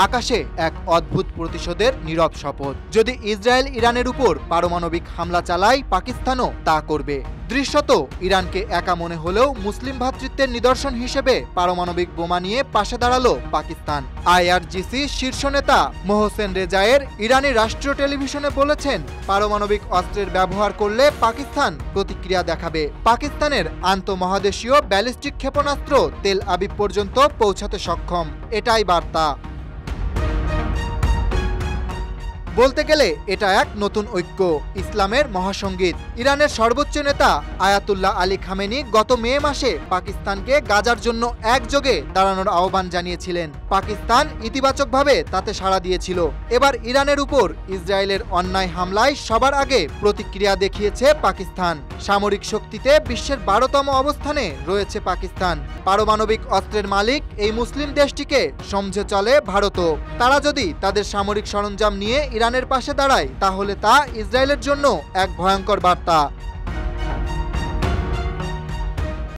আকাশে এক অদ্ভুত প্রতিশোধের নীরব শপথ। যদি ইসরায়েল ইরানের উপর পারমাণবিক হামলা চালায়, পাকিস্তানও তা করবে। দৃশ্যত ইরানকে একা মনে হলেও মুসলিম ভ্রাতৃত্বের নিদর্শন হিসেবে পারমাণবিক বোমা নিয়ে পাশে দাঁড়ালো পাকিস্তান। আইআরজিসি শীর্ষ নেতা মোহসেন রেজায়ের ইরানি রাষ্ট্রীয় টেলিভিশনে বলেছেন, পারমাণবিক অস্ত্রের ব্যবহার করলে পাকিস্তান প্রতিক্রিয়া দেখাবে। পাকিস্তানের আন্তঃমহাদেশীয় ব্যালিস্টিক ক্ষেপণাস্ত্র তেল আবিব পর্যন্ত পৌঁছাতে সক্ষম, এটাই বার্তা। বলতে গেলে এটা এক নতুন ঐক্য, ইসলামের মহাসঙ্গীত। ইরানের সর্বোচ্চ নেতা আয়াতুল্লাহ আলী খামেনি গত মে মাসে পাকিস্তানকে গাজার জন্য একযোগে দাঁড়ানোর আহ্বান জানিয়েছিলেন। পাকিস্তান ইতিবাচকভাবে তাতে সাড়া দিয়েছিল। এবার ইরানের উপর ইসরায়েলের অন্যায় হামলায় সবার আগে প্রতিক্রিয়া দেখিয়েছে পাকিস্তান। সামরিক শক্তিতে বিশ্বের 12তম অবস্থানে রয়েছে পাকিস্তান। পারমাণবিক অস্ত্রের মালিক এই মুসলিম দেশটিকে সমঝে চলে ভারতও। তারা যদি তাদের সামরিক সরঞ্জাম নিয়ে ইরানের পাশে দাঁড়ায়, তাহলে তা ইসরায়েলের জন্য এক ভয়ঙ্কর বার্তা।